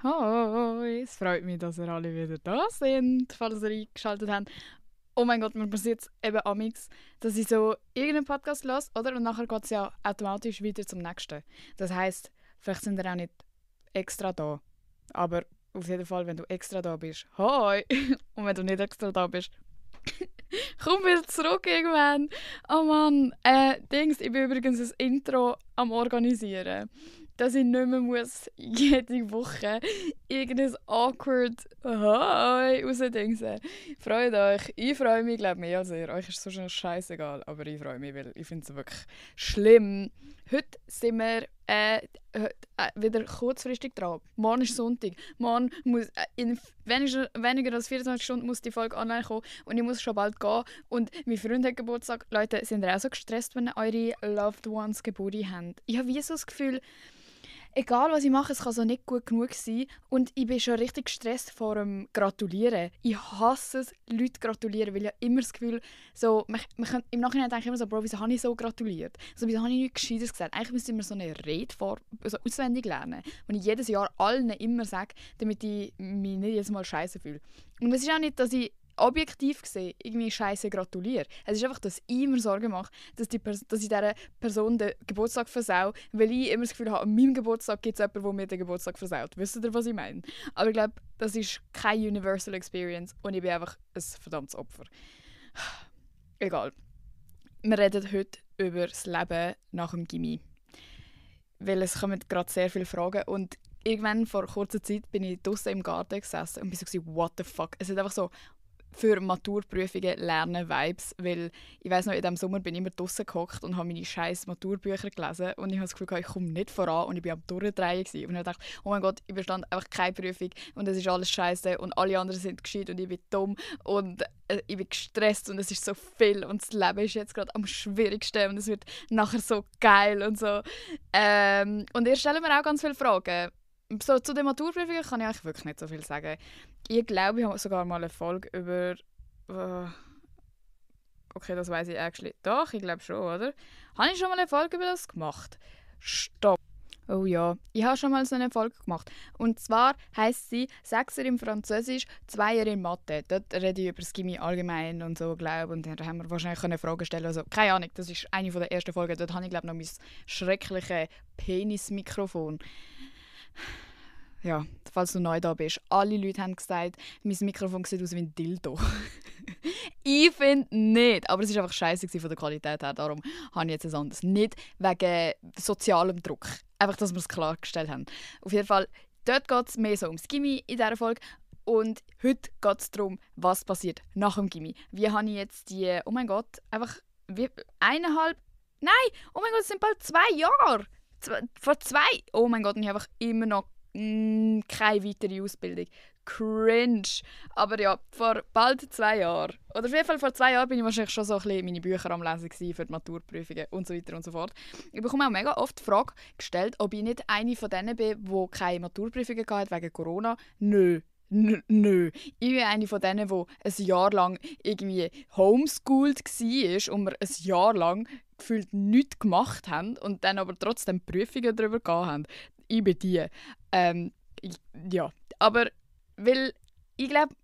Hoi, es freut mich, dass ihr alle wieder da sind, falls ihr eingeschaltet habt. Oh mein Gott, mir passiert es eben amix, dass ich so irgendeinen Podcast höre, oder? Und nachher geht es ja automatisch weiter zum nächsten. Das heisst, vielleicht sind ihr auch nicht extra da. Aber auf jeden Fall, wenn du extra da bist, hoi! Und wenn du nicht extra da bist, komm wieder zurück irgendwann. Oh Mann, Dings, ich bin übrigens ein Intro am organisieren. Dass ich nicht mehr muss jede Woche irgendein awkward «Hi» rausdingsen. Freut euch. Ich freue mich, glaube ich, mehr als ihr. Euch ist so schon scheißegal, aber ich freue mich, weil ich finde es wirklich schlimm. Heute sind wir wieder kurzfristig dran. Morgen ist Sonntag. Morgen muss in weniger als 24 Stunden muss die Folge online kommen und ich muss schon bald gehen. Und mein Freund hat Geburtstag. Leute, sind ihr auch so gestresst, wenn eure Loved Ones Geburtstag haben? Ich habe wie so das Gefühl, egal was ich mache, es kann so nicht gut genug sein. Und ich bin schon richtig gestresst vor dem Gratulieren. Ich hasse es, Leute gratulieren, weil ich habe immer das Gefühl, so, im Nachhinein denke ich immer so, Bro, wieso habe ich so gratuliert? Also, wieso habe ich nichts Gescheites gesagt? Eigentlich müsste ich mir so eine Rede also auswendig lernen, und ich jedes Jahr allen immer sage, damit ich mich nicht jedes Mal scheiße fühle. Und es ist auch nicht, dass ich objektiv gesehen irgendwie scheiße gratuliere. Es ist einfach, dass ich mir Sorgen mache, dass ich dieser Person den Geburtstag versau, weil ich immer das Gefühl habe, an meinem Geburtstag gibt es jemanden, der mir den Geburtstag versaut. Wisst ihr, was ich meine? Aber ich glaube, das ist keine Universal Experience und ich bin einfach ein verdammtes Opfer. Egal. Wir reden heute über das Leben nach dem Gymi. Weil es kommen gerade sehr viele Fragen und irgendwann vor kurzer Zeit bin ich draußen im Garten gesessen und bin so what the fuck. Es ist einfach so für Maturprüfungen lernen Vibes, weil ich weiss noch, in diesem Sommer bin ich immer draussen gehockt und habe meine scheiß Maturbücher gelesen und ich habe das Gefühl, ich komme nicht voran und ich war am Durchdrehen und ich dachte, oh mein Gott, ich bestand einfach keine Prüfung und es ist alles scheiße und alle anderen sind gescheit und ich bin dumm und ich bin gestresst und es ist so viel und das Leben ist jetzt gerade am schwierigsten und es wird nachher so geil und so. Und ihr stellt mir auch ganz viele Fragen. So, zu den Maturprüfungen kann ich eigentlich wirklich nicht so viel sagen. Ich glaube, ich habe sogar mal eine Folge über... okay, das weiß ich eigentlich. Doch, ich glaube schon, oder? Habe ich schon mal eine Folge über das gemacht? Stopp. Oh ja, ich habe schon mal so eine Folge gemacht. Und zwar heisst sie 6er im Französisch, 2er in Mathe. Dort rede ich über das Gymi allgemein und so, glaube und da haben wir wahrscheinlich eine Frage stellen. Also, keine Ahnung, das ist eine der ersten Folgen. Dort habe ich, glaube noch mein schreckliches Penismikrofon. Ja, falls du neu da bist. Alle Leute haben gesagt, mein Mikrofon sieht aus wie ein Dildo. Ich finde nicht. Aber es war einfach scheiße von der Qualität her. Darum habe ich jetzt ein anderes. Nicht wegen sozialem Druck. Einfach, dass wir es klargestellt haben. Auf jeden Fall, dort geht es mehr so ums Gymi in dieser Folge. Und heute geht es darum, was passiert nach dem Gymi. Wie habe ich jetzt die, oh mein Gott, einfach eineinhalb, nein, oh mein Gott, es sind bald 2 Jahre. Vor 2, oh mein Gott, und ich habe einfach immer noch keine weitere Ausbildung. Cringe. Aber ja, vor bald 2 Jahren. Oder auf jeden Fall vor 2 Jahren bin ich wahrscheinlich schon so ein bisschen meine Bücher am Lesen für die Maturprüfungen und so weiter und so fort. Ich bekomme auch mega oft die Frage gestellt, ob ich nicht eine von denen bin, die keine Maturprüfungen hatte wegen Corona. Nö. Nö. Ich bin eine von denen, die ein Jahr lang irgendwie homeschooled war und wir ein Jahr lang gefühlt nichts gemacht haben und dann aber trotzdem Prüfungen darüber gehabt haben. Ich bin die. Ja, aber weil ich glaube,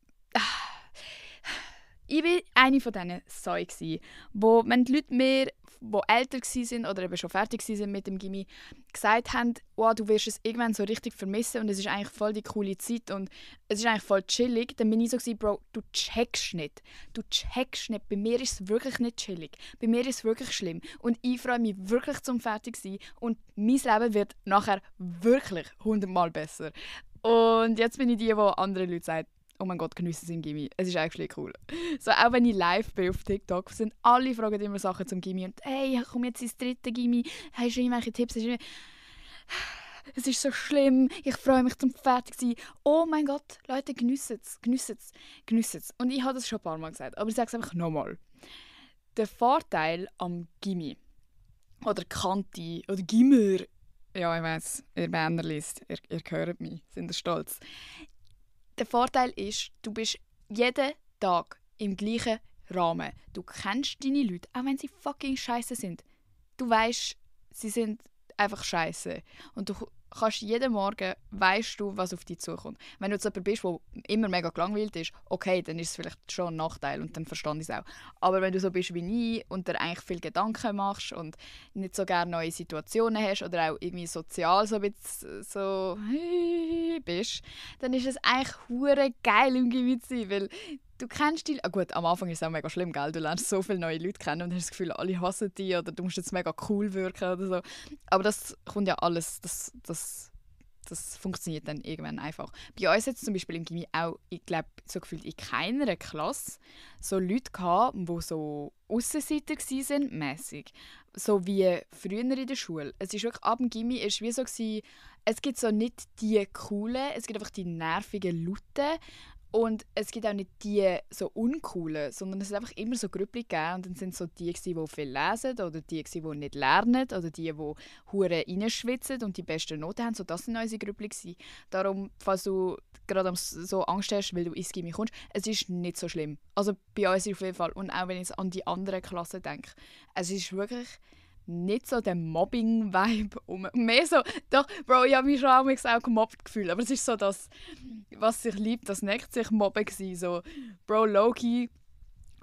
ich war eine von diesen Säuen, wo, wenn die Leute mehr, die älter waren oder eben schon fertig waren mit dem Gymi, gesagt haben, oh, du wirst es irgendwann so richtig vermissen und es ist eigentlich voll die coole Zeit und es ist eigentlich voll chillig, dann bin ich so Bro, du checkst nicht. Du checkst nicht. Bei mir ist es wirklich nicht chillig. Bei mir ist es wirklich schlimm. Und ich freue mich wirklich zum fertig sein und mein Leben wird nachher wirklich 100-mal besser. Und jetzt bin ich die andere Leute sagen, oh mein Gott, geniessen Sie im Gymi. Es ist eigentlich cool. So, auch wenn ich live bin auf TikTok, sind alle fragen immer Sachen zum Gymi. Und hey, ich komme jetzt ins 3. Gymi. Hast du irgendwelche Tipps? Es ist so schlimm. Ich freue mich zum fertig sein. Oh mein Gott, Leute, geniessen es. Geniessen es. Geniessen es. Und ich habe das schon ein paar Mal gesagt, aber ich sage es einfach nochmal. Der Vorteil am Gymi oder Kanti oder Gimmer, ja, ich weiss, ihr Berner liest, ihr hört mich, sind ihr stolz. Der Vorteil ist, du bist jeden Tag im gleichen Rahmen. Du kennst deine Leute, auch wenn sie fucking scheiße sind. Du weißt, sie sind einfach scheiße. Und kannst jeden Morgen, weißt du, was auf dich zukommt. Wenn du jetzt jemand bist, der immer mega gelangweilt ist, okay, dann ist es vielleicht schon ein Nachteil und dann verstehe ich es auch. Aber wenn du so bist wie ich und dir eigentlich viel Gedanken machst und nicht so gerne neue Situationen hast oder auch irgendwie sozial so ein bisschen so bist, dann ist es eigentlich hure geil, im Gimmi zu sein, weil du kennst die... gut, am Anfang ist es auch mega schlimm, gell? Du lernst so viele neue Leute kennen und hast das Gefühl, alle hassen dich oder du musst jetzt mega cool wirken oder so. Aber das kommt ja alles... Das funktioniert dann irgendwann einfach. Bei uns jetzt zum Beispiel im Gymi auch, ich glaube, so gefühlt in keiner Klasse so Leute gehabt, die so Aussenseiter waren, mässig. So wie früher in der Schule. Es ist wirklich, ab dem Gymi ist wie so gewesen, es gibt so nicht die coolen, es gibt einfach die nervigen Lauten. Und es gibt auch nicht die so uncoolen, sondern es hat einfach immer so Grüppli gegeben. Und dann sind so die, die viel lesen oder die, die nicht lernen oder die hure reinschwitzen und die besten Noten haben. So, das sind unsere Grüppli. Darum, falls du gerade so Angst hast, weil du ins Gymi kommst, es ist nicht so schlimm. Also bei uns auf jeden Fall. Und auch wenn ich an die anderen Klassen denke. Es ist wirklich nicht so der Mobbing-Vibe. Mehr so, doch, Bro, ich habe mich schon auch gemobbt gefühlt. Aber es ist so das, was sich liebt, das neckt sich Mobben gewesen. So, Bro, Loki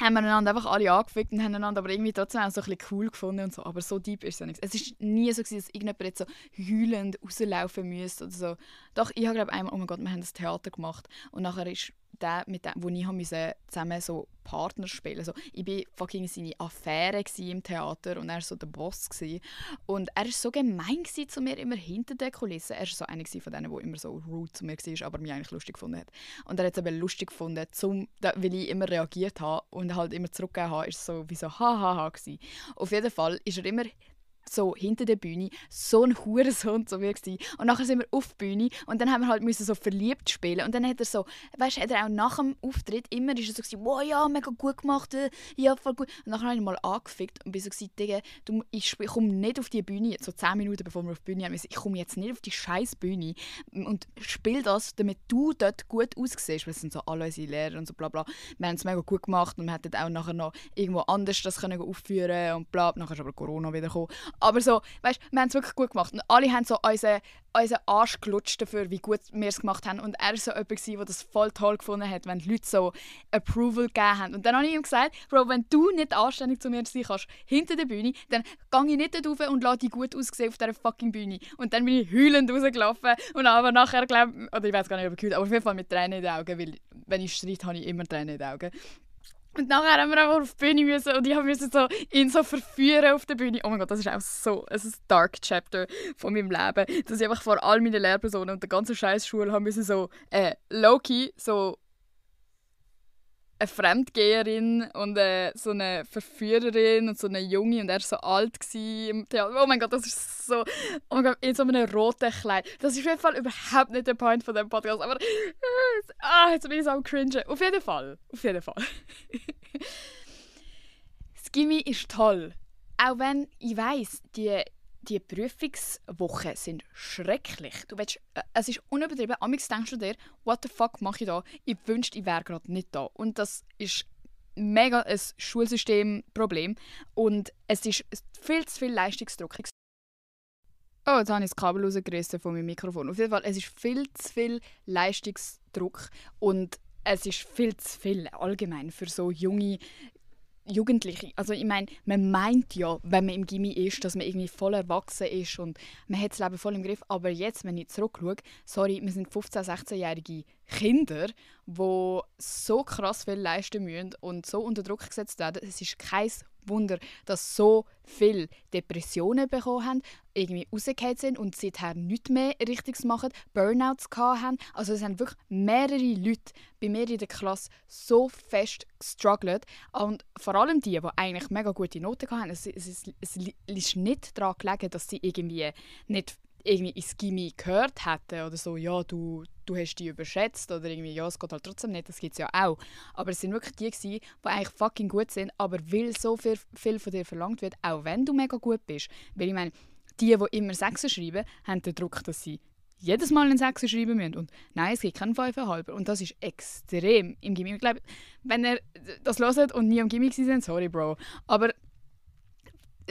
haben wir einander einfach alle angefickt und haben einander aber irgendwie trotzdem auch so ein bisschen cool gefunden und so. Aber so deep ist es ja nichts. Es ist nie so gewesen, dass irgendjemand jetzt so heulend rauslaufen müsste oder so. Doch, ich habe glaube einmal, oh mein Gott, wir haben das Theater gemacht und nachher ist der, mit dem, wo ich musste, zusammen so Partner spielen. Also, ich war fucking seine Affäre im Theater und er war so der Boss. Und er war so gemein zu mir, immer hinter der Kulisse. Er war so einer von denen, der immer so rude zu mir war, aber mich eigentlich lustig gefunden hat. Und er hat es eben lustig gefunden, weil ich immer reagiert habe und halt immer zurückgegeben habe, ist so wie so hahaha gewesen. Auf jeden Fall ist er immer so hinter der Bühne so ein Hurensohn zu mir gewesen. Und nachher sind wir auf der Bühne und dann haben wir halt müssen so verliebt spielen und dann hat er so, weißt, hat er auch nach dem Auftritt immer ist er so gewesen, wow, ja, mega gut gemacht, ja, voll gut. Und nachher habe ich ihn mal angefickt und bin so gewesen, Digga, ich komme nicht auf die Bühne, so 10 Minuten bevor wir auf die Bühne haben, ich komme jetzt nicht auf die scheiß Bühne und spiele das, damit du dort gut aussiehst, weil es sind so alle unsere Lehrer und so bla bla. Wir haben es mega gut gemacht und wir hätten auch nachher noch irgendwo anders das können aufführen und bla, nachher ist aber Corona wieder gekommen. Aber so, weißt, wir haben es wirklich gut gemacht. Und alle haben so unseren Arsch gelutscht dafür, wie gut wir es gemacht haben. Und er war so jemand, der das voll toll gefunden hat, wenn die Leute so Approval gegeben haben. Und dann habe ich ihm gesagt, Bro, wenn du nicht anständig zu mir sein kannst, hinter der Bühne, dann gehe ich nicht dort rauf und lasse dich gut aussehen auf dieser fucking Bühne. Und dann bin ich heulend rausgelaufen. Und aber nachher, oder ich weiß gar nicht, ob ich geheult, aber auf jeden Fall mit Tränen in den Augen, weil wenn ich streite, habe ich immer Tränen in den Augen. Und nachher haben wir einfach auf die Bühne müssen und ich musste so, ihn so verführen auf der Bühne. Oh mein Gott, das ist auch so ein Dark Chapter von meinem Leben, dass ich einfach vor all meinen Lehrpersonen und der ganzen scheiß Schule haben müssen so low-key so eine Fremdgeherin und so eine Verführerin und so eine Junge und er war so alt im Theater. Oh mein Gott, das ist so... Oh mein Gott, in so einem roten Kleid. Das ist auf jeden Fall überhaupt nicht der Point von diesem Podcast, aber... jetzt bin ich so am cringen. Auf jeden Fall. Auf jeden Fall. Das Gymi ist toll. Auch wenn ich weiss, die Prüfungswochen sind schrecklich. Du willst, es ist unübertrieben. Amigs denkst du dir, what the fuck mache ich da? Ich wünschte, ich wäre gerade nicht da. Und das ist mega ein Schulsystemproblem. Und es ist viel zu viel Leistungsdruck. Oh, jetzt habe ich das Kabel rausgerissen von meinem Mikrofon. Auf jeden Fall, es ist viel zu viel Leistungsdruck. Und es ist viel zu viel allgemein für so junge Jugendliche. Also ich meine, man meint ja, wenn man im Gymi ist, dass man irgendwie voll erwachsen ist und man hat das Leben voll im Griff. Aber jetzt, wenn ich zurückschaue, sorry, wir sind 15-, 16-jährige Kinder, die so krass viel leisten müssen und so unter Druck gesetzt werden. Es ist kein Wunder, dass so viele Depressionen bekommen haben, irgendwie rausgefallen sind und seither nichts mehr Richtiges machen, Burnouts haben. Also es haben wirklich mehrere Leute bei mir in der Klasse so fest gestruggelt. Und vor allem die eigentlich mega gute Noten hatten. Es ist nicht daran gelegen, dass sie irgendwie nicht ins Gymi gehört hätten oder so, ja, du hast die überschätzt oder irgendwie, ja, es geht halt trotzdem nicht, das gibt es ja auch. Aber es sind wirklich die gewesen, die eigentlich fucking gut sind, aber weil so viel von dir verlangt wird, auch wenn du mega gut bist. Weil ich meine, die immer Sechser schreiben, haben den Druck, dass sie jedes Mal einen Sechser schreiben müssen. Und nein, es gibt keinen 5,5. Und das ist extrem im Gymi. Ich glaube, wenn ihr das hört und nie am Gymi seid, sorry, Bro. Aber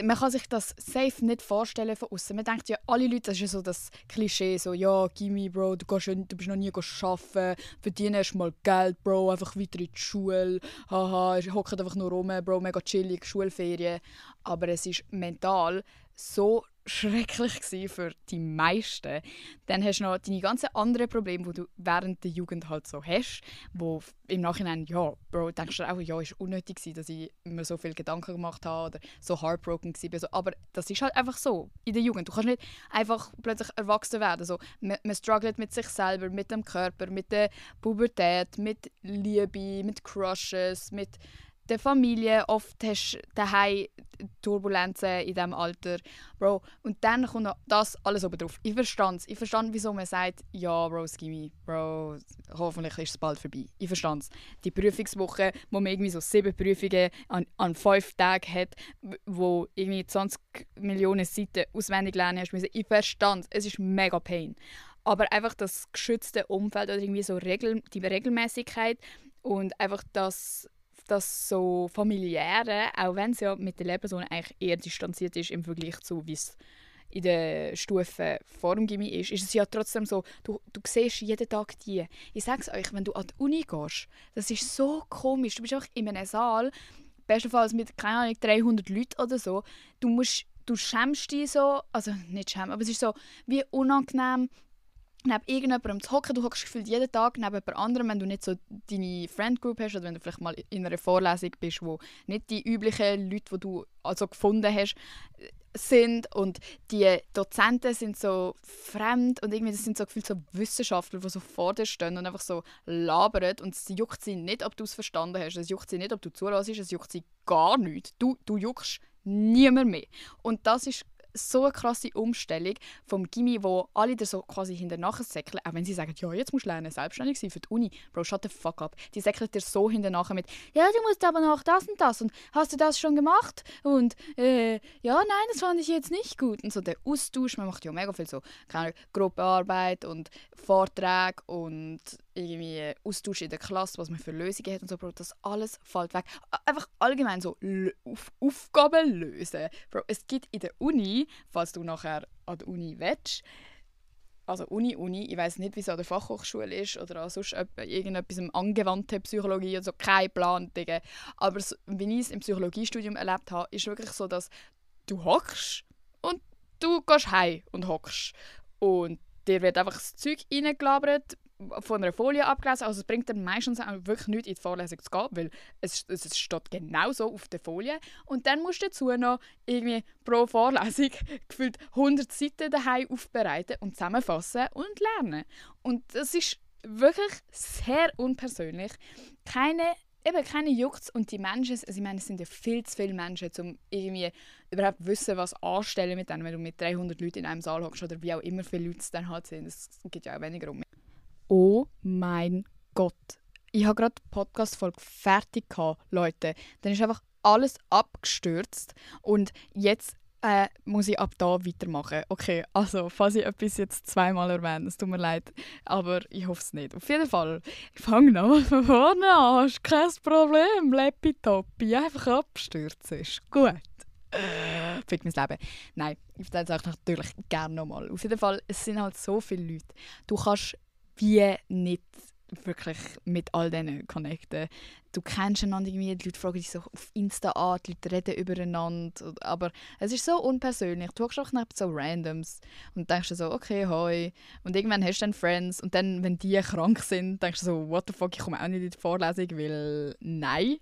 man kann sich das safe nicht vorstellen von außen. Man denkt ja, alle Leute, das ist ja so das Klischee, so ja, Gimme, Bro, du bist noch nie arbeiten, verdienst mal Geld, Bro, einfach weiter in die Schule, haha, hockt einfach nur rum, Bro, mega chillig, Schulferien. Aber es ist mental so schrecklich gewesen für die meisten. Dann hast du noch deine ganzen anderen Probleme, die du während der Jugend halt so hast, wo im Nachhinein, ja, Bro, denkst du auch, ja, ist unnötig gewesen, dass ich mir so viele Gedanken gemacht habe oder so heartbroken war. So, aber das ist halt einfach so in der Jugend. Du kannst nicht einfach plötzlich erwachsen werden. So, man struggelt mit sich selber, mit dem Körper, mit der Pubertät, mit Liebe, mit Crushes, mit der Familie. Oft hast du daheim Turbulenzen in diesem Alter. Bro, und dann kommt noch das alles oben drauf. Ich verstehe es. Ich verstehe, wieso man sagt, ja, Bro, Gimme, Bro, hoffentlich ist es bald vorbei. Ich verstehe es. Die Prüfungswoche, wo man irgendwie so 7 Prüfungen an 5 Tagen hat, wo irgendwie 20 Millionen Seiten auswendig lernen hast müssen. Ich verstehe es. Es ist mega pain. Aber einfach das geschützte Umfeld oder irgendwie so die Regelmäßigkeit und einfach das so familiäre, auch wenn es ja mit der Lehrperson eigentlich eher distanziert ist im Vergleich zu, wie es in der Stufe vor dem Gymi ist es ja trotzdem so, du siehst jeden Tag die. Ich sage es euch, wenn du an die Uni gehst, das ist so komisch. Du bist einfach in einem Saal, bestenfalls mit, keine Ahnung, 300 Leuten oder so. Du schämst dich so, also nicht schämen, aber es ist so wie unangenehm, neben irgendjemandem zu hocken. Du hockst gefühlt jeden Tag neben jemand anderem, wenn du nicht so deine Friend-Group hast oder wenn du vielleicht mal in einer Vorlesung bist, wo nicht die üblichen Leute, die du also gefunden hast, sind. Und die Dozenten sind so fremd und irgendwie das sind so gefühlt so Wissenschaftler, die so vor dir stehen und einfach so labern. Und es juckt sie nicht, ob du es verstanden hast. Es juckt sie nicht, ob du zuhörst. Es juckt sie gar nicht. Du juckst niemand mehr. Und das ist so eine krasse Umstellung vom Gymi, wo alle da so quasi hinterher säckeln, auch wenn sie sagen, ja, jetzt musst du lernen, selbstständig sein für die Uni. Bro, shut the fuck up. Die säckeln dir so hinterher mit, ja, du musst aber noch das und das und hast du das schon gemacht? Und ja, nein, das fand ich jetzt nicht gut. Und so der Austausch, man macht ja mega viel so, keine Ahnung, Gruppenarbeit und Vorträge und irgendwie Austausch in der Klasse, was man für Lösungen hat und so, Bro, das alles fällt weg. Einfach allgemein so Aufgaben lösen. Bro, es gibt in der Uni, falls du nachher an der Uni willst, also Uni, ich weiss nicht, wie es an der Fachhochschule ist oder an sonst irgendetwas angewandte Psychologie oder so, kein Plan, Digga. Aber so, wie ich es im Psychologiestudium erlebt habe, ist wirklich so, dass du hockst und du gehst heim und hockst. Und dir wird einfach das Zeug reingelabert, von einer Folie abgelesen. Also es bringt dann meistens auch wirklich nichts, in die Vorlesung zu gehen, weil es steht genau so auf der Folie. Und dann musst du dazu noch irgendwie pro Vorlesung gefühlt 100 Seiten daheim aufbereiten und zusammenfassen und lernen. Und das ist wirklich sehr unpersönlich. Keine juckt's. Und die Menschen, also ich meine, es sind ja viel zu viele Menschen, um irgendwie überhaupt wissen, was anstellen mit denen, wenn du mit 300 Leuten in einem Saal hockst oder wie auch immer viele Leute es dann halt sind. Es gibt ja auch weniger um. Oh mein Gott. Ich habe gerade die Podcast-Folge fertig gehabt, Leute. Dann ist einfach alles abgestürzt und jetzt muss ich ab da weitermachen. Okay, also, falls ich etwas jetzt zweimal erwähne, es tut mir leid, aber ich hoffe es nicht. Auf jeden Fall, ich fange nochmal von vorne an, ist kein Problem, Leppi-Toppi, einfach abstürzen, ist gut. Fick mein Leben. Nein, ich erzähle es euch natürlich gerne nochmal. Auf jeden Fall, es sind halt so viele Leute. Du kannst wie nicht wirklich mit all denen connecten. Du kennst einander irgendwie, die Leute fragen dich so auf Insta an, die Leute reden übereinander, aber es ist so unpersönlich. Du hockst auch neben so Randoms und denkst dir so, okay, hoi. Und irgendwann hast du dann Friends und dann, wenn die krank sind, denkst du so, what the fuck, ich komme auch nicht in die Vorlesung, weil nein.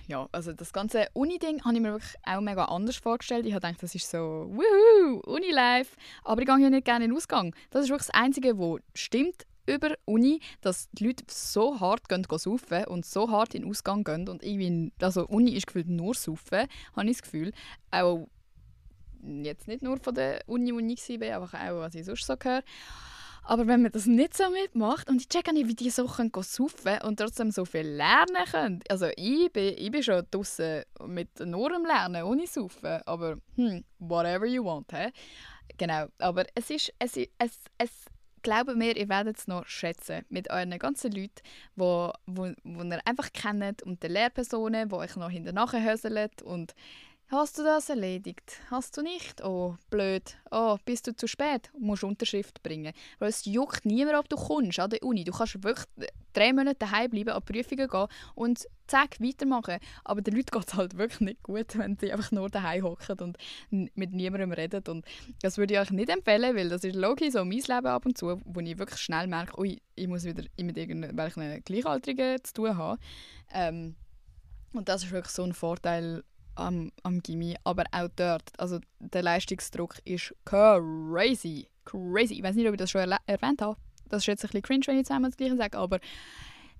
Ja, also das ganze Uni-Ding habe ich mir wirklich auch mega anders vorgestellt. Ich habe gedacht, das ist so, wuhu, Uni-Life. Aber ich gehe ja nicht gerne in den Ausgang. Das ist wirklich das Einzige, was stimmt über Uni, dass die Leute so hart gehen saufen und so hart in den Ausgang gehen. Und irgendwie, also Uni ist gefühlt nur saufen, habe ich das Gefühl. Auch jetzt nicht nur von der Uni war, aber auch, was ich sonst so höre. Aber wenn man das nicht so mitmacht, und ich checke nicht, wie die so saufen und trotzdem so viel lernen können. Also ich bin schon draussen mit nur dem Lernen, ohne saufen. Aber whatever you want, he? Genau. Aber es glaubt mir, ihr werdet es noch schätzen. Mit euren ganzen Leuten, wo ihr einfach kennt und den Lehrpersonen, die euch noch hinterher höseln und «Hast du das erledigt? Hast du nicht? Oh, blöd. Oh, bist du zu spät? Musst Unterschrift bringen.» Weil es juckt niemand, ob du kommst an der Uni. Du kannst wirklich 3 Monate daheim bleiben, an Prüfungen gehen und zack, weitermachen. Aber den Leuten geht es halt wirklich nicht gut, wenn sie einfach nur daheim hocken und mit niemandem reden. Und das würde ich euch nicht empfehlen, weil das ist logisch so mein Leben ab und zu, wo ich wirklich schnell merke, ui, ich muss wieder mit irgendwelchen Gleichaltrigen zu tun haben. Und das ist wirklich so ein Vorteil am Gymi, aber auch dort. Also der Leistungsdruck ist crazy. Crazy. Ich weiß nicht, ob ich das schon erwähnt habe. Das ist jetzt ein bisschen cringe, wenn ich zweimal das Gleiche sage, aber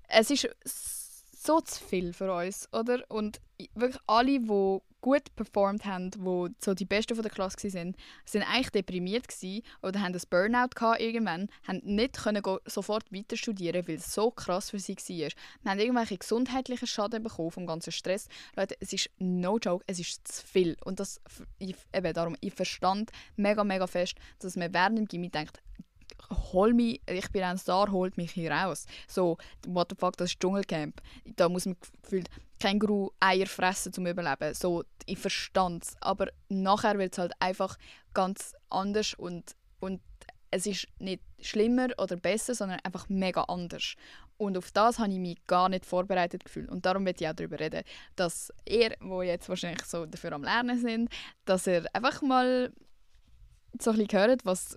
es ist so zu viel für uns, oder? Und wirklich alle, die gut performt haben, die so die Besten von der Klasse waren, sind eigentlich deprimiert gewesen oder haben ein Burnout gehabt irgendwann, haben nicht können sofort weiter studieren, weil es so krass für sie war. Wir haben irgendwelche gesundheitlichen Schaden bekommen vom ganzen Stress. Leute, es ist no joke, es ist zu viel. Und das, ich verstand mega fest, dass man während dem Gymi denkt, hol mich, ich bin ein Star, holt mich hier raus. So, what the fuck, das ist Dschungelcamp. Da muss man gefühlt Känguru-Eier fressen, um zu überleben. So, ich verstand es. Aber nachher wird es halt einfach ganz anders und es ist nicht schlimmer oder besser, sondern einfach mega anders. Und auf das habe ich mich gar nicht vorbereitet gefühlt. Und darum möchte ich auch darüber reden, dass ihr, die jetzt wahrscheinlich so dafür am Lernen sind, dass ihr einfach mal so ein bisschen hört, was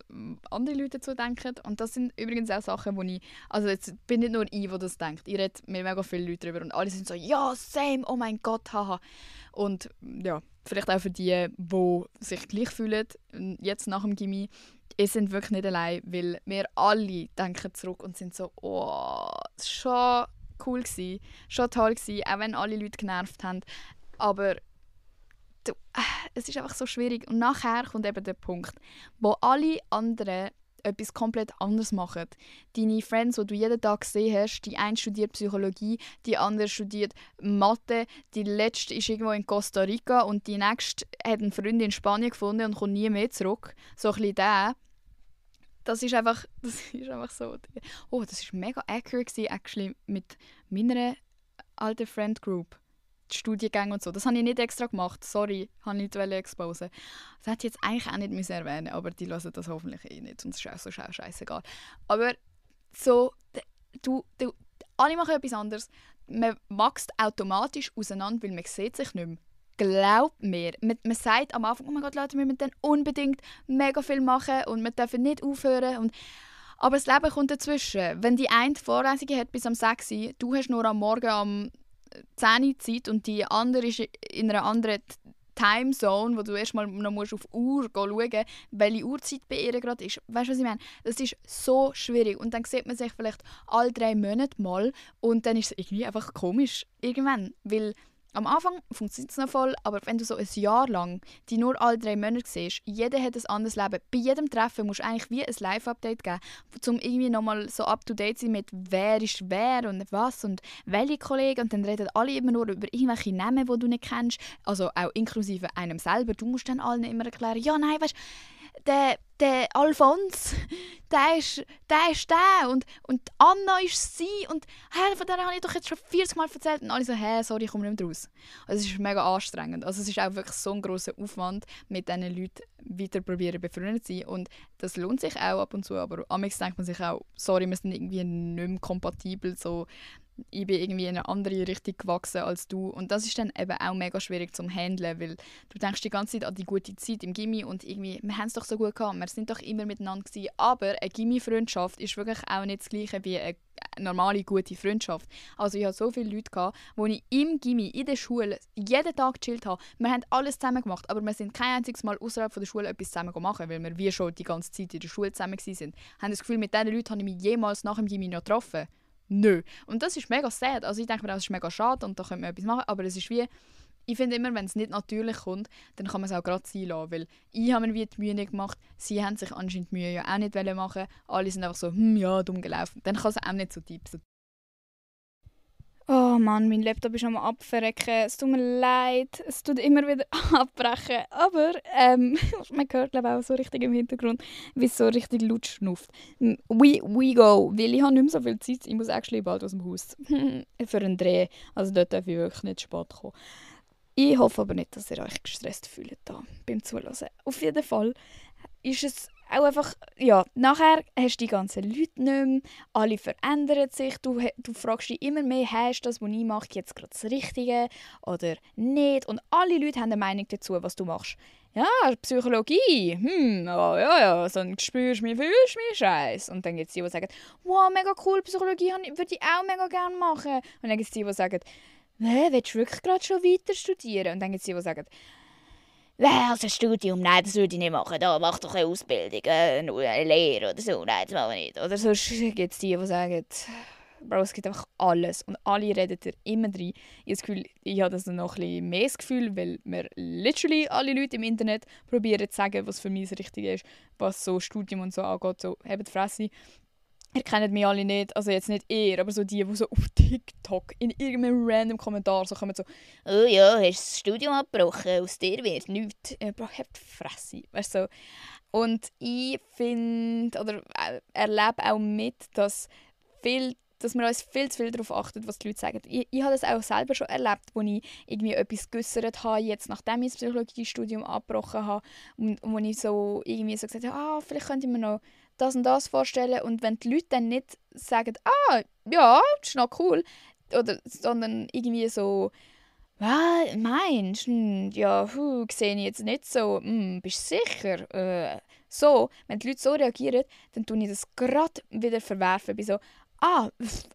andere Leute dazu denken. Und das sind übrigens auch Sachen, wo ich... Also jetzt bin nicht nur ich, die das denkt. Ich rede mit mega vielen Leuten darüber und alle sind so «Ja, same, oh mein Gott, haha». Und ja, vielleicht auch für die, die sich gleich fühlen, jetzt nach dem Gymi, ihr seid wirklich nicht allein, weil wir alle denken zurück und sind so «Oh, es war schon cool gewesen, schon toll gewesen», auch wenn alle Leute genervt haben. Aber es ist einfach so schwierig. Und nachher kommt eben der Punkt, wo alle anderen etwas komplett anderes machen. Deine Friends, die du jeden Tag gesehen hast, die eine studiert Psychologie, die andere studiert Mathe, die letzte ist irgendwo in Costa Rica und die nächste hat einen Freund in Spanien gefunden und kommt nie mehr zurück. So ein bisschen der. Das ist einfach so. Oh, das war mega accurate actually mit meiner alten Friend Group. Die Studiengänge und so. Das habe ich nicht extra gemacht. Sorry, habe ich nicht exposen. Das hätte ich jetzt eigentlich auch nicht erwähnen müssen, aber die hören das hoffentlich eh nicht. Und es ist auch so scheißegal. Aber so, alle machen etwas anderes. Man wächst automatisch auseinander, weil man sieht sich nicht mehr. Glaubt mir. Man sagt am Anfang, oh mein Gott, Leute, wir müssen dann unbedingt mega viel machen und wir dürfen nicht aufhören. Aber das Leben kommt dazwischen. Wenn die eine Vorlesung hat bis am 6 Uhr, du hast nur am Morgen am 10 Uhr Zeit und die andere ist in einer anderen Timezone, wo du erstmal noch musst auf die Uhr schauen musst, welche Uhrzeit bei ihr gerade ist. Weißt du, was ich meine? Das ist so schwierig. Und dann sieht man sich vielleicht alle 3 Monate mal und dann ist es irgendwie einfach komisch irgendwann. Weil am Anfang funktioniert es noch voll, aber wenn du so ein Jahr lang die nur alle 3 Monate siehst, jeder hat ein anderes Leben. Bei jedem Treffen musst du eigentlich wie ein Live-Update geben, um irgendwie nochmal so up-to-date zu sein mit wer ist wer und was und welche Kollegen. Und dann reden alle immer nur über irgendwelche Namen, die du nicht kennst. Also auch inklusive einem selber. Du musst dann allen immer erklären, ja, nein, weißt du, der Alphonse, der ist der und Anna ist sie und von der habe ich doch jetzt schon 40 Mal erzählt und alle so, sorry, ich komme nicht mehr raus. Also es ist mega anstrengend. Also es ist auch wirklich so ein grosser Aufwand, mit diesen Leuten weiter probieren befreundet zu sein und das lohnt sich auch ab und zu, aber amigs denkt man sich auch, sorry, wir sind irgendwie nicht mehr kompatibel, so ich bin irgendwie in eine andere Richtung gewachsen als du. Und das ist dann eben auch mega schwierig zum Handeln, weil du denkst die ganze Zeit an die gute Zeit im Gymi und irgendwie, wir haben es doch so gut gehabt, wir sind doch immer miteinander gewesen. Aber eine Gymi-Freundschaft ist wirklich auch nicht das Gleiche wie eine normale, gute Freundschaft. Also ich hatte so viele Leute gehabt, wo ich im Gymi, in der Schule, jeden Tag gechillt habe. Wir haben alles zusammen gemacht, aber wir sind kein einziges Mal außerhalb der Schule etwas zusammen gemacht, weil wir wie schon die ganze Zeit in der Schule zusammen waren. Haben das Gefühl, mit diesen Leuten habe ich mich jemals nach dem Gymi noch getroffen. Nö. Und das ist mega sad. Also ich denke mir, das ist mega schade und da könnte man etwas machen. Aber es ist wie, ich finde immer, wenn es nicht natürlich kommt, dann kann man es auch gerade sein lassen. Weil ich habe mir wie die Mühe nicht gemacht, sie haben sich anscheinend die Mühe ja auch nicht machen. Alle sind einfach so, ja, dumm gelaufen. Dann kann es auch nicht so tief sein. Oh, oh Mann, mein Laptop ist am Abverrecken. Es tut mir leid, es tut immer wieder abbrechen. Aber man hört glaube auch so richtig im Hintergrund, wie es so richtig laut schnufft. We go, weil ich habe nicht mehr so viel Zeit. Ich muss actually bald aus dem Haus für einen Dreh. Also dort darf ich wirklich nicht spät kommen. Ich hoffe aber nicht, dass ihr euch gestresst fühlt da beim Zuhören. Auf jeden Fall ist es auch einfach, ja, nachher hast du die ganzen Leute nicht mehr, alle verändern sich, du fragst dich immer mehr, hast das, was ich mache, jetzt gerade das Richtige oder nicht? Und alle Leute haben eine Meinung dazu, was du machst. Ja, Psychologie, ja, so spürst du mich, fühlst du mich, Scheiß. Und dann gibt es die, die sagen, wow, mega cool, Psychologie würde ich auch mega gerne machen. Und dann gibt es die, die sagen, willst du wirklich gerade schon weiter studieren? Und dann gibt es die, die sagen, also ein Studium, nein, das würde ich nicht machen. Da, mach doch eine Ausbildung, eine Lehre oder so. Nein, das machen wir nicht. Oder sonst gibt es die, die sagen, Bro, es gibt einfach alles. Und alle reden dir immer rein. Ich habe das noch ein bisschen mehr das Gefühl, weil mir literally alle Leute im Internet probieren zu sagen, was für mich das Richtige ist, was so Studium und so angeht. So, habt die Fresse. Ihr kennt mich alle nicht, also jetzt nicht ihr, aber so die so auf TikTok in irgendeinem random Kommentar so kommen so «Oh ja, hast du das Studium abgebrochen, aus dir wird nichts.» Bro, habt die Fresse, weißt du. Und ich finde, oder erlebe auch mit, dass wir uns viel zu viel darauf achten, was die Leute sagen. Ich habe das auch selber schon erlebt, als ich irgendwie etwas geäussert habe, jetzt nachdem ich das Psychologiestudium abgebrochen habe und wo ich so irgendwie so gesagt habe, vielleicht könnte ich mir noch das und das vorstellen. Und wenn die Leute dann nicht sagen, ja, das ist noch cool, sondern irgendwie so, was meinst du? Ja, sehe ich jetzt nicht so. Bist du sicher? So, wenn die Leute so reagieren, dann tue ich das gerade wieder verwerfen. Bei so,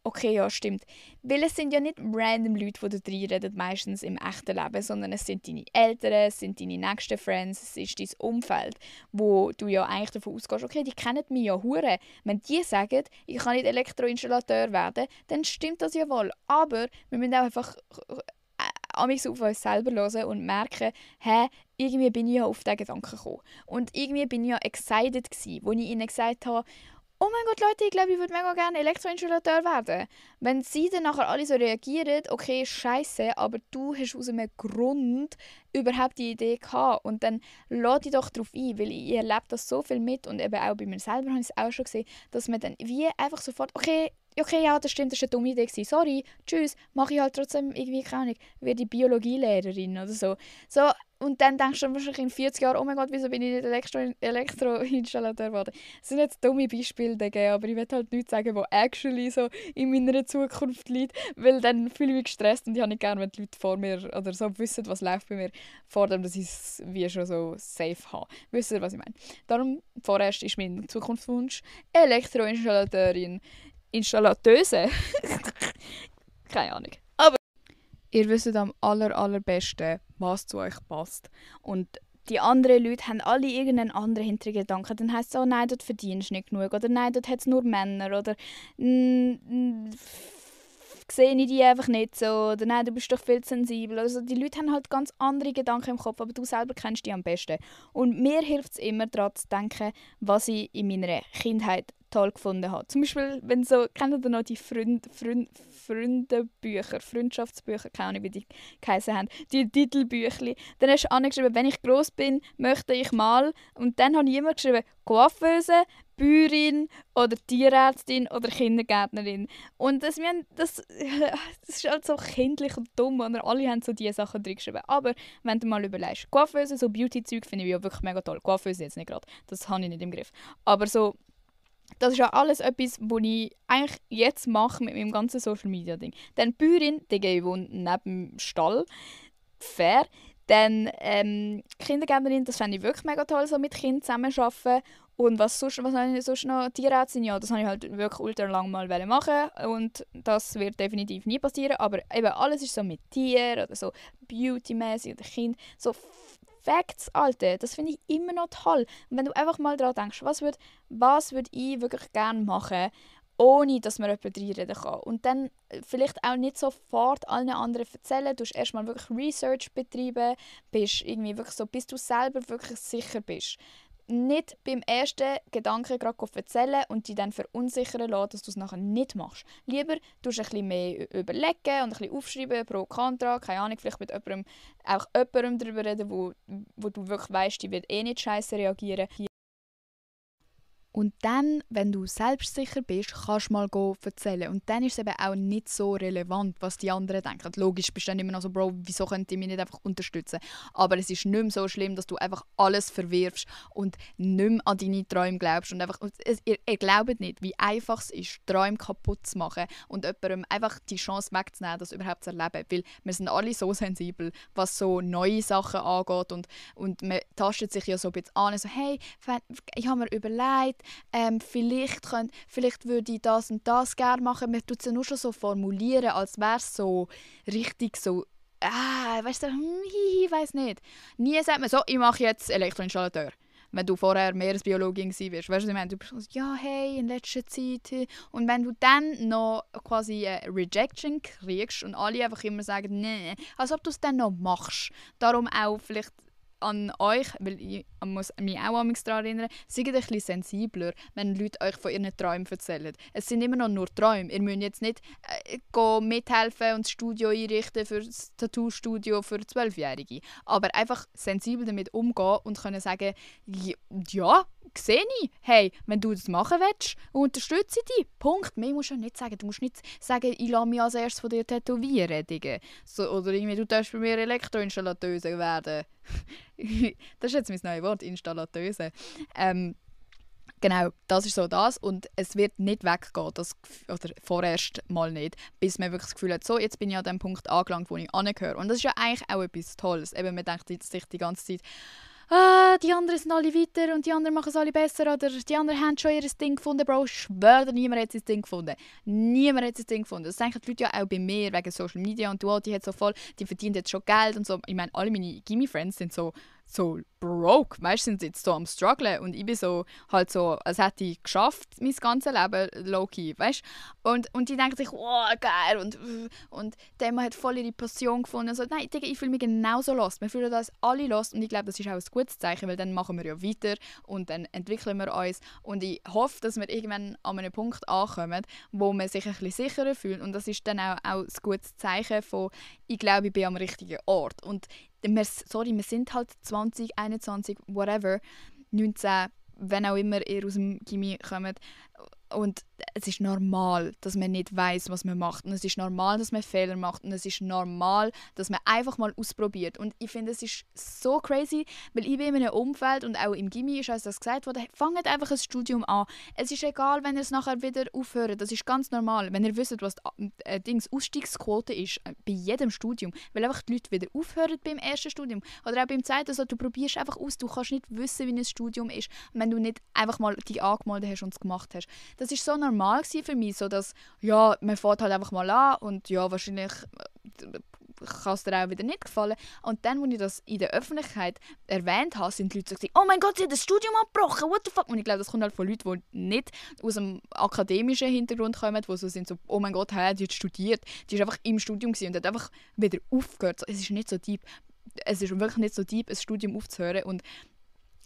okay, ja, stimmt. Weil es sind ja nicht random Leute, die da reinreden, meistens im echten Leben, sondern es sind deine Eltern, es sind deine nächsten Friends, es ist dein Umfeld, wo du ja eigentlich davon ausgehst, okay, die kennen mich ja hure. Wenn die sagen, ich kann nicht Elektroinstallateur werden, dann stimmt das ja wohl. Aber wir müssen auch einfach auf uns selber hören und merken, irgendwie bin ich ja auf diesen Gedanken gekommen. Und irgendwie bin ich ja excited gewesen, als ich ihnen gesagt habe, oh mein Gott, Leute, ich glaube, ich würde mega gerne Elektroinstallateur werden. Wenn sie dann nachher alle so reagieren, okay, scheiße, aber du hast aus einem Grund überhaupt die Idee gehabt. Und dann lade dich doch darauf ein, weil ich erlebe das so viel mit und eben auch bei mir selber habe ich es auch schon gesehen, dass man dann wie einfach sofort, okay, ja, das stimmt, das war eine dumme Idee. Sorry, tschüss, mache ich halt trotzdem irgendwie, keine Ahnung, wie die Biologielehrerin oder so. Und dann denkst du wahrscheinlich in 40 Jahren, oh mein Gott, wieso bin ich nicht Elektroinstallateur geworden? Das sind jetzt dumme Beispiele, aber ich will halt nichts sagen, was actually so in meiner Zukunft liegt, weil dann fühle ich mich gestresst und ich habe nicht gerne, wenn die Leute vor mir oder so wissen, was läuft bei mir, vor dem, dass ich es wie schon so safe habe. Wisst ihr, was ich meine? Darum, vorerst ist mein Zukunftswunsch Elektroinstallateurin. Installateuse? Keine Ahnung. Aber ihr wisst am allerbesten, was zu euch passt. Und die anderen Leute haben alle irgendeinen anderen Hintergedanken. Dann heisst es, oh nein, dort verdienst du nicht genug. Oder nein, dort hat es nur Männer. Oder sehe ich die einfach nicht so. Oder nein, du bist doch viel zu sensibel. Also die Leute haben halt ganz andere Gedanken im Kopf, aber du selber kennst die am besten. Und mir hilft es immer daran zu denken, was ich in meiner Kindheit toll gefunden habe. Zum Beispiel, wenn so, kennt ihr noch die Freundebücher, Freundschaftsbücher, keine Ahnung, wie die geheißen haben, die Titelbüchli. Dann hast du angeschrieben, wenn ich gross bin, möchte ich mal. Und dann habe ich immer geschrieben, Coiffeuse, Bäuerin oder Tierärztin oder Kindergärtnerin. Und das ist halt so kindlich und dumm, und alle haben so diese Sachen drin geschrieben. Aber wenn du mal überlegst, Coiffeuse, so Beauty-Zeug finde ich ja wirklich mega toll. Coiffeuse jetzt nicht gerade, das habe ich nicht im Griff. Aber so, das ist ja alles etwas, was ich eigentlich jetzt mache mit meinem ganzen Social-Media-Ding. Dann Bäuerin, die wohnt neben dem Stall. Fair. Dann Kindergärtnerin, das fände ich wirklich mega toll, so mit Kindern zusammenarbeiten. Und was habe ich sonst noch? Tierärztin, ja, das habe ich halt wirklich ultra lang mal machen und das wird definitiv nie passieren. Aber eben alles ist so mit Tieren oder so beauty-mäßig oder Kind. So Facts, Alter, das finde ich immer noch toll. Und wenn du einfach mal daran denkst, was würd ich wirklich gerne machen, ohne dass man jemand reinreden kann. Und dann vielleicht auch nicht sofort allen anderen erzählen. Du hast erstmal wirklich Research betreiben, bist irgendwie wirklich so, bis du selber wirklich sicher bist. nicht beim ersten Gedanken gerade erzählen und dich dann verunsichern lassen, dass du es nachher nicht machst. Lieber tust du ein bisschen mehr überlegen und ein bisschen aufschreiben, Pro, Contra, keine Ahnung, vielleicht mit jemandem darüber reden, wo du wirklich weißt, die wird eh nicht scheiße reagieren. Und dann, wenn du selbstsicher bist, kannst du mal erzählen. Und dann ist es eben auch nicht so relevant, was die anderen denken. Logisch bist du dann immer noch so, Bro, wieso könnt ihr mich nicht einfach unterstützen? Aber es ist nicht mehr so schlimm, dass du einfach alles verwirfst und nicht mehr an deine Träume glaubst. Und einfach, ihr glaubt nicht, wie einfach es ist, Träume kaputt zu machen und jemandem einfach die Chance wegzunehmen, das überhaupt zu erleben. Weil wir sind alle so sensibel, was so neue Sachen angeht. Und man tastet sich ja so ein bisschen an, so, hey, ich habe mir überlegt, vielleicht würde ich das und das gerne machen. Man tut es ja nur schon so formulieren, als wäre es so richtig so, weißt du, ich weiß nicht. Nie sagt man so, ich mache jetzt Elektroinstallateur. Wenn du vorher Meeresbiologin gewesen wirst. Weißt du, was ich meine? Du bist so, ja, hey, in letzter Zeit. Und wenn du dann noch quasi Rejection kriegst und alle einfach immer sagen, nee, als ob du es dann noch machst. Darum auch vielleicht an euch, weil ich muss mich auch daran erinnern, seid ein bisschen sensibler, wenn Leute euch von ihren Träumen erzählen. Es sind immer noch nur Träume. Ihr müsst jetzt nicht mithelfen und das Studio einrichten für das Tattoo-Studio für 12-Jährige. Aber einfach sensibel damit umgehen und können sagen, ja, sehe ich. Hey, wenn du das machen willst, unterstütze ich dich. Punkt. Mehr musst du nicht sagen. Du musst nicht sagen, ich lasse mich als erstes von dir tätowieren. So, oder irgendwie, du darfst bei mir Elektroinstallateuse werden. Das ist jetzt mein neues Wort, Installateuse. Genau, das ist so das. Und es wird nicht weggehen, oder vorerst mal nicht, bis man wirklich das Gefühl hat, so, jetzt bin ich an dem Punkt angelangt, wo ich angehöre. Und das ist ja eigentlich auch etwas Tolles. Eben, man denkt sich die ganze Zeit, die anderen sind alle weiter und die anderen machen es alle besser oder die anderen haben schon ihr Ding gefunden. Bro, ich schwöre dir, niemand hat sein Ding gefunden. Niemand hat sein Ding gefunden. Das denken die Leute ja auch bei mir wegen Social Media und die hat so voll, die verdient jetzt schon Geld und so. Ich meine, alle meine Gimme-Friends sind so broke. Meistens sind sie jetzt so am strugglen und ich bin so, halt so, als hätte ich geschafft, mein ganzes Leben, low-key, weißt? Und die denken sich, oh, geil, und der Mann hat voll ihre Passion gefunden. Und so, nein, Digga, ich fühle mich genauso lost. Wir fühlen uns alle lost und ich glaube, das ist auch ein gutes Zeichen, weil dann machen wir ja weiter und dann entwickeln wir uns und ich hoffe, dass wir irgendwann an einem Punkt ankommen, wo man sich ein bisschen sicherer fühlt und das ist dann auch ein gutes Zeichen von, ich glaube, ich bin am richtigen Ort. Und wir sind halt 20, 21, whatever, 19, wenn auch immer ihr aus dem Gymi kommt. Und es ist normal, dass man nicht weiss, was man macht. Und es ist normal, dass man Fehler macht. Und es ist normal, dass man einfach mal ausprobiert. Und ich finde, es ist so crazy, weil ich bin in einem Umfeld und auch im Gymi ist uns das gesagt worden, fangt einfach ein Studium an. Es ist egal, wenn ihr es nachher wieder aufhört. Das ist ganz normal. Wenn ihr wisst, was die Ausstiegsquote ist, bei jedem Studium, weil einfach die Leute wieder aufhören beim ersten Studium. Oder auch beim zweiten, also du probierst einfach aus. Du kannst nicht wissen, wie ein Studium ist, wenn du nicht einfach mal dich angemeldet hast und es gemacht hast. Das ist so normal für mich, so dass, ja, man fährt halt einfach mal an und ja, wahrscheinlich kann es dir auch wieder nicht gefallen. Und dann, als ich das in der Öffentlichkeit erwähnt habe, sind die Leute so gesagt, oh mein Gott, sie hat das Studium abgebrochen, what the fuck? Und ich glaube, das kommt halt von Leuten, die nicht aus einem akademischen Hintergrund kommen, die so sind, so, oh mein Gott, hey, die hat studiert. Die war einfach im Studium und hat einfach wieder aufgehört. Es ist nicht so deep. Es ist wirklich nicht so deep, ein Studium aufzuhören und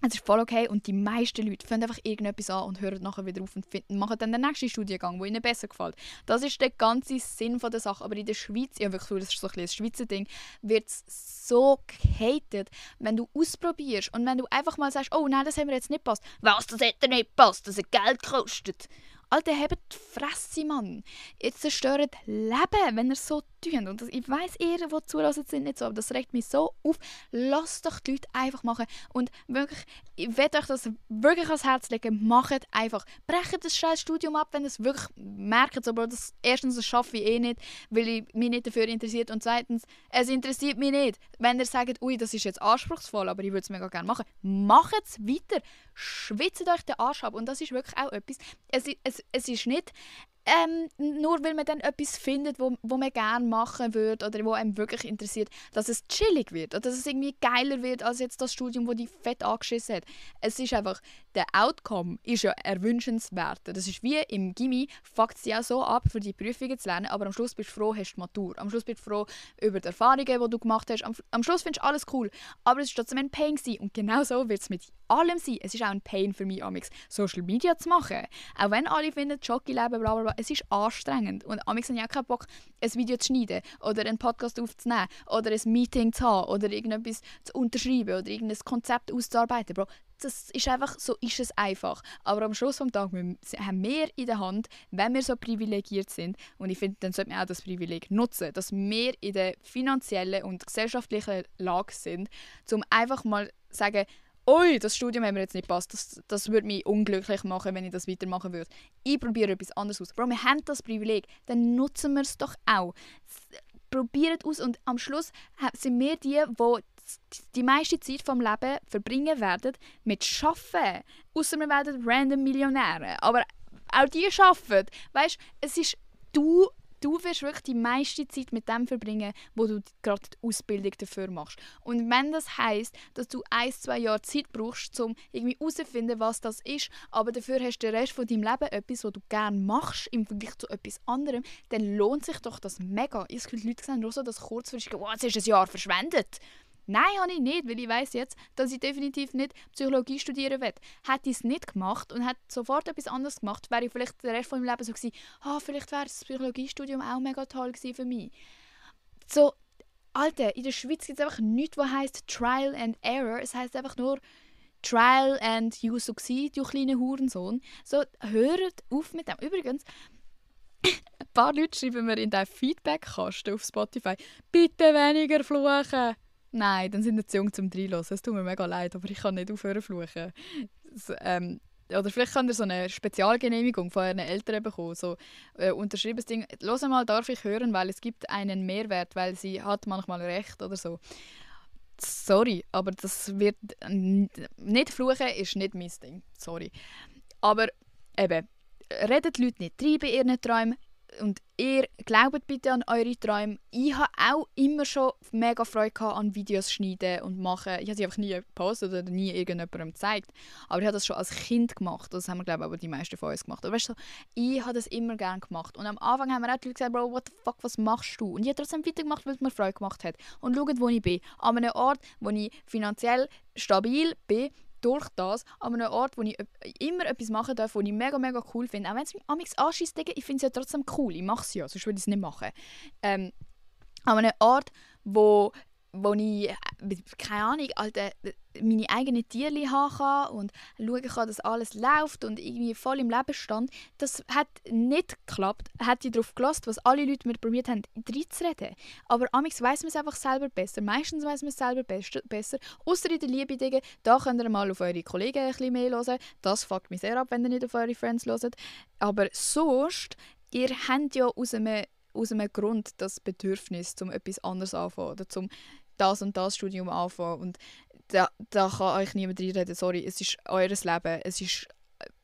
es ist voll okay und die meisten Leute fangen einfach irgendetwas an und hören nachher wieder auf und machen dann den nächsten Studiengang, der ihnen besser gefällt. Das ist der ganze Sinn der Sache. Aber in der Schweiz, ja wirklich, das ist so ein Schweizer Ding, wird es so gehatet, wenn du ausprobierst und wenn du einfach mal sagst, oh nein, das hat mir jetzt nicht gepasst. Was, das hat dir nicht gepasst, das hat Geld gekostet. Alter, habt die Fresse, Mann. Jetzt zerstört Leben, wenn ihr so tun. Und ich weiss, ihr, die zuhören, sind nicht so, aber das regt mich so auf. Lasst doch die Leute einfach machen. Und wirklich, ich will euch das wirklich ans Herz legen. Macht einfach. Brecht das scheiß Studium ab, wenn ihr es wirklich merkt. Aber das, erstens, das schaffe ich eh nicht, weil ich mich nicht dafür interessiert. Und zweitens, es interessiert mich nicht. Wenn ihr sagt, ui, das ist jetzt anspruchsvoll, aber ich würde es mega gerne machen. Macht es weiter. Schwitzt euch den Arsch ab. Und das ist wirklich auch etwas. Es ist nicht nur weil man dann etwas findet, wo man gerne machen würde oder wo einem wirklich interessiert, dass es chillig wird oder dass es irgendwie geiler wird als jetzt das Studium, das dich fett angeschissen hat. Es ist einfach, der Outcome ist ja erwünschenswert. Das ist wie im Gymi, fuckt es dich auch so ab, für die Prüfungen zu lernen, aber am Schluss bist du froh, hast du die Matur. Am Schluss bist du froh über die Erfahrungen, die du gemacht hast. Am Schluss findest du alles cool, aber es war trotzdem ein Pain gewesen. Und genau so wird es mit allem sein. Es ist auch ein Pain für mich, amix Social Media zu machen. Auch wenn alle finden, Jockey-Leben, bla bla bla, es ist anstrengend. Und amix habe ich auch keinen Bock, ein Video zu schneiden oder einen Podcast aufzunehmen oder ein Meeting zu haben oder irgendetwas zu unterschreiben oder irgendein Konzept auszuarbeiten. Bro, das ist einfach, so ist es einfach. Aber am Schluss des Tages haben wir in der Hand, wenn wir so privilegiert sind, und ich finde, dann sollte man auch das Privileg nutzen, dass wir in der finanziellen und gesellschaftlichen Lage sind, um einfach mal zu sagen, «Ui, das Studium hat mir jetzt nicht gepasst, das würde mich unglücklich machen, wenn ich das weitermachen würde. Ich probiere etwas anderes aus.» Bro, wir haben das Privileg, dann nutzen wir es doch auch. Probiert aus und am Schluss sind wir die meiste Zeit vom Leben verbringen werden mit Arbeiten. Ausser wir werden random Millionäre. Aber auch die arbeiten. Weißt du, es ist du wirst wirklich die meiste Zeit mit dem verbringen, wo du gerade die Ausbildung dafür machst. Und wenn das heisst, dass du 1-2 Jahre Zeit brauchst, um irgendwie herauszufinden, was das ist, aber dafür hast du den Rest von deinem Leben etwas, was du gerne machst, im Vergleich zu etwas anderem, dann lohnt sich doch das mega. Ich habe Leute gesehen, nur so das kurzfristig, «Oh, jetzt ist ein Jahr verschwendet.» Nein, habe ich nicht, weil ich weiss jetzt, dass ich definitiv nicht Psychologie studieren will. Hätte ich es nicht gemacht und hätte sofort etwas anderes gemacht, wäre ich vielleicht den Rest von meinem Leben so gewesen, vielleicht wäre das Psychologiestudium auch mega toll gewesen für mich. So, Alter, in der Schweiz gibt es einfach nichts, was heisst Trial and Error. Es heisst einfach nur Trial and You succeed, du kleiner Hurensohn. So, hört auf mit dem. Übrigens, ein paar Leute schreiben mir in den Feedback-Kasten auf Spotify, «Bitte weniger fluchen!» Nein, dann sind wir zu jung zum Reinhören. Es tut mir mega leid, aber ich kann nicht aufhören zu fluchen. Oder vielleicht könnt ihr so eine Spezialgenehmigung von euren Eltern bekommen. So unterschriebenes Ding. «Hör mal, darf ich hören, weil es gibt einen Mehrwert, weil sie hat manchmal recht» oder so. Sorry, aber das wird... Nicht fluchen ist nicht mein Ding. Sorry. Aber eben, redet die Leute nicht rein bei ihren Träumen. Und ihr glaubt bitte an eure Träume. Ich habe auch immer schon mega Freude an Videos schneiden und machen. Ich habe sie einfach nie gepostet oder nie irgendjemandem gezeigt. Aber ich habe das schon als Kind gemacht. Das haben wir, glaube ich, aber die meisten von uns gemacht. Aber weißt du, ich habe das immer gerne gemacht. Und am Anfang haben mir auch die Leute gesagt, «Bro, what the fuck, was machst du?» Und ich habe trotzdem weitergemacht, weil es mir Freude gemacht hat. Und schaut, wo ich bin. An einem Ort, wo ich finanziell stabil bin, durch das, an einem Ort, wo ich immer etwas machen darf, was ich mega, mega cool finde. Auch wenn es mich amigs anschießt, ich finde es ja trotzdem cool. Ich mache es ja, sonst würde ich es nicht machen. An einem Ort, wo ich, keine Ahnung, Alter, meine eigenen Tierchen haben kann und schauen kann, dass alles läuft und irgendwie voll im Leben stand. Das hat nicht geklappt. Hätte ich darauf gelassen, was alle Leute mir probiert haben, reinzureden. Aber amigs weiss man es einfach selber besser. Meistens weiss man es selber besser. Ausser in der Liebe, Digga, da könnt ihr mal auf eure Kollegen ein bisschen mehr hören. Das fuckt mich sehr ab, wenn ihr nicht auf eure Friends hört. Aber sonst, ihr habt ja aus einem Grund das Bedürfnis, um etwas anderes anzufangen oder zum das und das Studium anfangen. Und da kann euch niemand reinreden. Sorry, es ist eures Leben.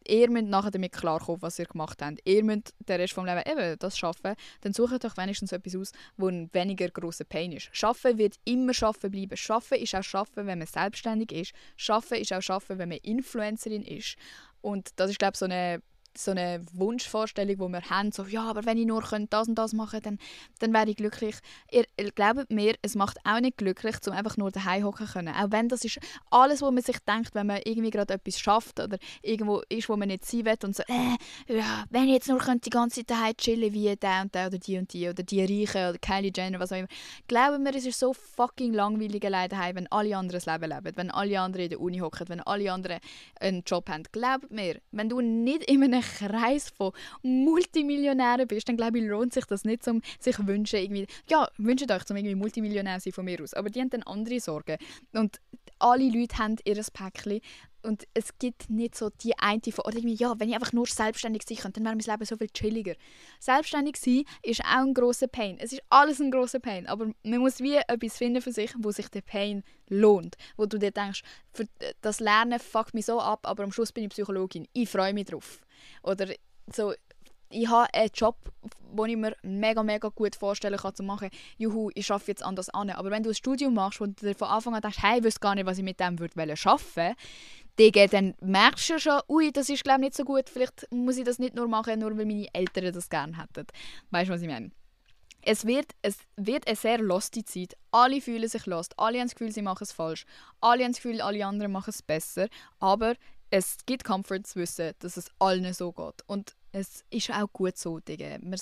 Ihr müsst nachher damit klarkommen, was ihr gemacht habt. Ihr müsst den Rest vom Leben eben das schaffen. Dann sucht euch wenigstens etwas aus, wo ein weniger grosser Pain ist. Schaffen wird immer schaffen bleiben. Schaffen ist auch schaffen, wenn man selbstständig ist. Schaffen ist auch schaffen, wenn man Influencerin ist. Und das ist, glaube ich, so eine Wunschvorstellung, die wir haben, so, ja, aber wenn ich nur das und das machen könnte, dann wäre ich glücklich. Ihr glaubt mir, es macht auch nicht glücklich, um einfach nur daheim hocken können. Auch wenn das ist alles, was man sich denkt, wenn man irgendwie gerade etwas schafft oder irgendwo ist, wo man nicht sein will und so, ja, wenn ich jetzt nur die ganze Zeit daheim chillen wie der und der oder die oder die Reiche oder Kylie Jenner, was auch immer. Glaubt mir, es ist so fucking langweilig allein daheim, wenn alle anderen das Leben leben, wenn alle anderen in der Uni hocken, wenn alle anderen einen Job haben. Glaubt mir, wenn du nicht in einem Kreis von Multimillionären bist, dann glaube ich, lohnt sich das nicht, um sich wünschen, irgendwie, ja, wünscht euch, um irgendwie Multimillionär zu sein von mir aus, aber die haben dann andere Sorgen. Und alle Leute haben ihr Päckchen und es gibt nicht so die eine von, oder irgendwie, ja, wenn ich einfach nur selbstständig sein könnte, dann wäre mein Leben so viel chilliger. Selbstständig sein ist auch ein grosser Pain. Es ist alles ein grosser Pain, aber man muss wie etwas finden für sich, wo sich der Pain lohnt. Wo du dir denkst, für das Lernen fuckt mich so ab, aber am Schluss bin ich Psychologin. Ich freue mich drauf. Oder so, ich habe einen Job, den ich mir mega, mega gut vorstellen kann, zu machen. Juhu, ich arbeite jetzt anders an. Aber wenn du ein Studium machst, wo du dir von Anfang an denkst, hey, ich wüsste gar nicht, was ich mit dem arbeiten würde, Digga, dann merkst du schon, ui, das ist glaube ich nicht so gut, vielleicht muss ich das nicht nur machen, nur weil meine Eltern das gerne hätten. Weißt du, was ich meine? Es wird eine sehr lustige Zeit. Alle fühlen sich lost, alle haben das Gefühl, sie machen es falsch. Alle haben das Gefühl, alle anderen machen es besser. Aber es gibt Comfort zu wissen, dass es allen so geht. Und es ist auch gut so, Digga. Wir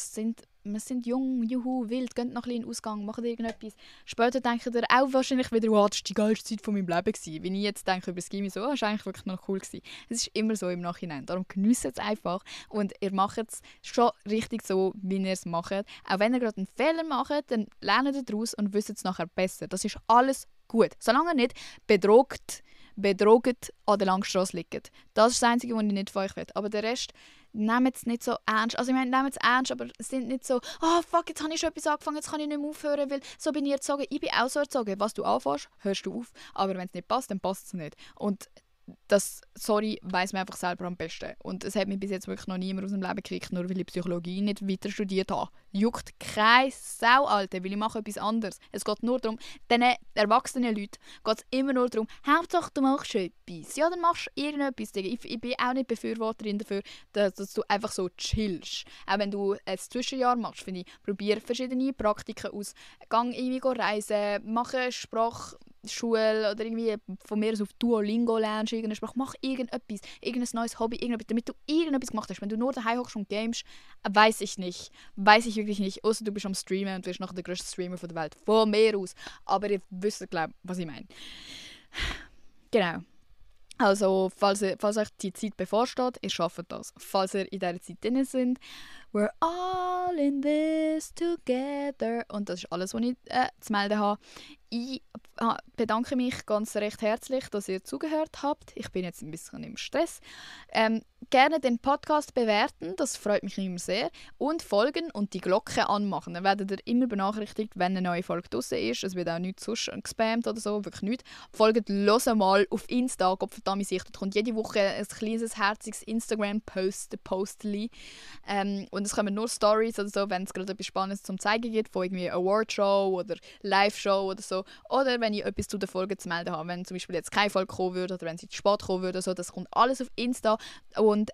sind jung, juhu, wild, geht noch ein bisschen in den Ausgang, machen irgendetwas. Später denkt ihr auch wahrscheinlich wieder, wow, das war die geilste Zeit von meinem Leben gewesen. Wenn ich jetzt denke über das Gymi, so, das war eigentlich wirklich noch cool gewesen. Es ist immer so im Nachhinein. Darum genießt es einfach und ihr macht es schon richtig so, wie ihr es macht. Auch wenn ihr gerade einen Fehler macht, dann lernt ihr daraus und wisst es nachher besser. Das ist alles gut. Solange ihr nicht betrogen an der Langstrasse liegt. Das ist das Einzige, was ich nicht von euch will. Aber der Rest, nehmt es nicht so ernst. Also ich meine, nehmt es ernst, aber es sind nicht so, fuck, jetzt habe ich schon etwas angefangen, jetzt kann ich nicht mehr aufhören, weil so bin ich erzogen. Ich bin auch so erzogen. Was du anfängst, hörst du auf. Aber wenn es nicht passt, dann passt es nicht. Und das, sorry, weiss man einfach selber am besten. Und es hat mich bis jetzt wirklich noch niemand aus dem Leben gekriegt, nur weil ich Psychologie nicht weiter studiert habe. Juckt keine Sau, Alter, weil ich mache etwas anderes. Es geht nur darum, diesen erwachsenen Leuten geht es immer nur darum, Hauptsache du machst etwas. Ja, dann machst du irgendetwas. Ich bin auch nicht Befürworterin dafür, dass du einfach so chillst. Auch wenn du ein Zwischenjahr machst, finde ich, probier verschiedene Praktiken aus. Gang irgendwie reisen, mache Sprachschule oder irgendwie von mir aus auf Duolingo lernst, irgendeine Sprache, mach irgendetwas, irgendein neues Hobby, damit du irgendetwas gemacht hast. Wenn du nur daheim hockst und gamest, weiss ich wirklich nicht, außer du bist am Streamen und wirst nachher der grösste Streamer der Welt, von mir aus. Aber ihr wisst, glaube ich, was ich meine. Genau. Also, falls euch die Zeit bevorsteht, ihr schafft das. Falls ihr in dieser Zeit drin seid, we're all in this together. Und das ist alles, was ich zu melden habe. Ich bedanke mich ganz recht herzlich, dass ihr zugehört habt. Ich bin jetzt ein bisschen im Stress. Gerne den Podcast bewerten, das freut mich immer sehr. Und folgen und die Glocke anmachen. Dann werdet ihr immer benachrichtigt, wenn eine neue Folge draussen ist. Es wird auch nichts sonst gespammt oder so, wirklich nichts. Folgt los mal auf Insta, Gottverdammt sicher. Da kommt jede Woche ein kleines, herziges Instagram-Postli. Und es kommen nur Stories oder so, wenn es gerade etwas Spannendes zum Zeigen gibt, von irgendwie Awardshow oder Live-Show oder so. Oder wenn ich etwas zu der Folge zu melden habe. Wenn zum Beispiel jetzt keine Folge kommen würde oder wenn sie zu spät kommen würde, so, das kommt alles auf Insta. Und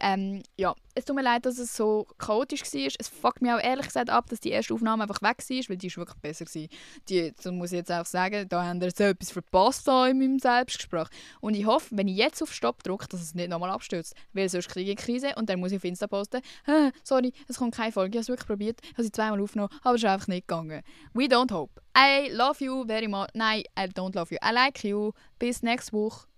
ja, es tut mir leid, dass es so chaotisch war. Es fuckt mich auch ehrlich gesagt ab, dass die erste Aufnahme einfach weg war, weil die war wirklich besser gewesen. Das muss ich jetzt auch sagen, da haben wir jetzt etwas verpasst in meinem Selbstgespräch. Und ich hoffe, wenn ich jetzt auf Stopp drücke, dass es nicht nochmal abstürzt. Weil sonst kriege ich eine Krise und dann muss ich auf Insta posten, sorry, es kommt keine Folge, ich habe es wirklich probiert, ich habe sie zweimal aufgenommen, aber es ist einfach nicht gegangen. We don't hope. I love you very much. Nein, I don't love you. I like you. Bis nächste Woche.